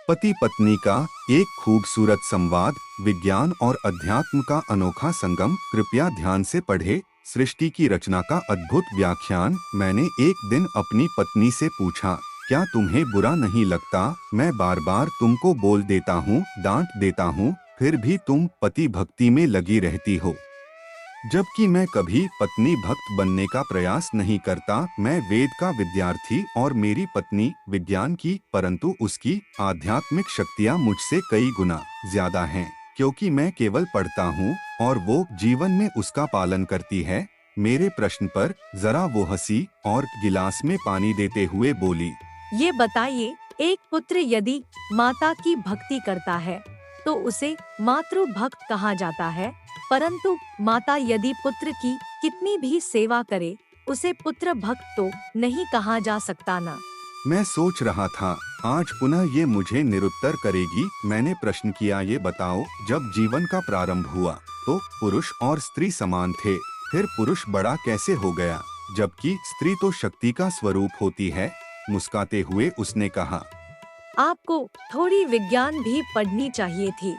पति पत्नी का एक खूबसूरत संवाद, विज्ञान और अध्यात्म का अनोखा संगम। कृपया ध्यान से पढ़े। सृष्टि की रचना का अद्भुत व्याख्यान। मैंने एक दिन अपनी पत्नी से पूछा, क्या तुम्हें बुरा नहीं लगता मैं बार बार तुमको बोल देता हूँ, डांट देता हूँ, फिर भी तुम पति भक्ति में लगी रहती हो, जबकि मैं कभी पत्नी भक्त बनने का प्रयास नहीं करता। मैं वेद का विद्यार्थी और मेरी पत्नी विज्ञान की, परंतु उसकी आध्यात्मिक शक्तियाँ मुझसे कई गुना ज्यादा हैं, क्योंकि मैं केवल पढ़ता हूँ और वो जीवन में उसका पालन करती है। मेरे प्रश्न पर जरा वो हंसी और गिलास में पानी देते हुए बोली, ये बताइए, एक पुत्र यदि माता की भक्ति करता है तो उसे मातृ भक्त कहा जाता है, परंतु माता यदि पुत्र की कितनी भी सेवा करे उसे पुत्र भक्त तो नहीं कहा जा सकता ना। मैं सोच रहा था आज पुनः ये मुझे निरुत्तर करेगी। मैंने प्रश्न किया, ये बताओ, जब जीवन का प्रारंभ हुआ तो पुरुष और स्त्री समान थे, फिर पुरुष बड़ा कैसे हो गया जबकि स्त्री तो शक्ति का स्वरूप होती है। मुस्काते हुए उसने कहा, आपको थोड़ी विज्ञान भी पढ़नी चाहिए थी।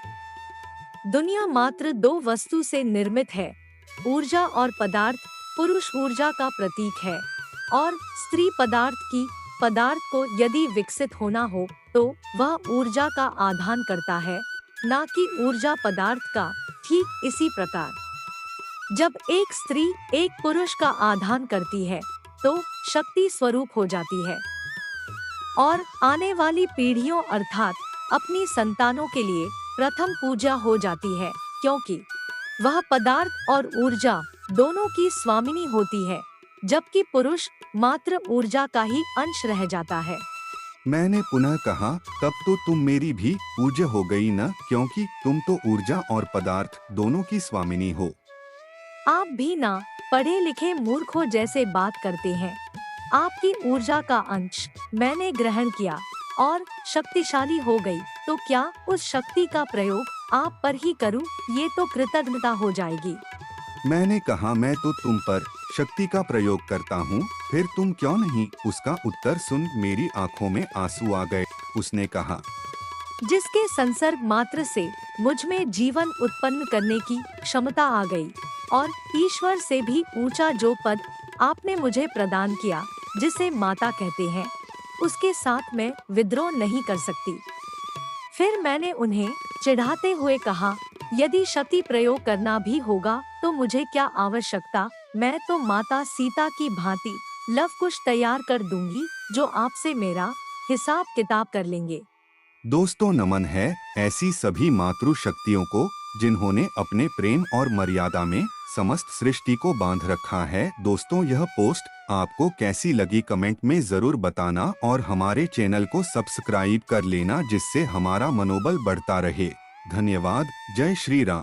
दुनिया मात्र दो वस्तु से निर्मित है, ऊर्जा और पदार्थ। पुरुष ऊर्जा का प्रतीक है और स्त्री पदार्थ की। पदार्थ को यदि विकसित होना हो तो वह ऊर्जा का आधान करता है, ना कि ऊर्जा पदार्थ का। ठीक इसी प्रकार जब एक स्त्री एक पुरुष का आधान करती है तो शक्ति स्वरूप हो जाती है और आने वाली पीढ़ियों अर्थात अपनी संतानों के लिए प्रथम पूजा हो जाती है, क्योंकि वह पदार्थ और ऊर्जा दोनों की स्वामिनी होती है, जबकि पुरुष मात्र ऊर्जा का ही अंश रह जाता है। मैंने पुनः कहा, तब तो तुम मेरी भी पूज्य हो गई न, क्योंकि तुम तो ऊर्जा और पदार्थ दोनों की स्वामिनी हो। आप भी ना पढ़े लिखे मूर्खों जैसे बात करते हैं। आपकी ऊर्जा का अंश मैंने ग्रहण किया और शक्तिशाली हो गई, तो क्या उस शक्ति का प्रयोग आप पर ही करूं? ये तो कृतज्ञता हो जाएगी। मैंने कहा, मैं तो तुम पर शक्ति का प्रयोग करता हूँ, फिर तुम क्यों नहीं? उसका उत्तर सुन मेरी आंखों में आंसू आ गए। उसने कहा, जिसके संसर्ग मात्र से मुझ में जीवन उत्पन्न करने की क्षमता आ गई और ईश्वर से भी ऊंचा जो पद आपने मुझे प्रदान किया, जिसे माता कहते हैं, उसके साथ मैं विद्रोह नहीं कर सकती। फिर मैंने उन्हें चिढ़ाते हुए कहा, यदि शक्ति प्रयोग करना भी होगा तो मुझे क्या आवश्यकता? मैं तो माता सीता की भांति लव कुश तैयार कर दूंगी, जो आपसे मेरा हिसाब किताब कर लेंगे। दोस्तों नमन है ऐसी सभी मातृ शक्तियों को जिन्होंने अपने प्रेम और मर्यादा में समस्त सृष्टि को बांध रखा है। दोस्तों, यह पोस्ट आपको कैसी लगी कमेंट में जरूर बताना और हमारे चैनल को सब्सक्राइब कर लेना, जिससे हमारा मनोबल बढ़ता रहे। धन्यवाद। जय श्री राम।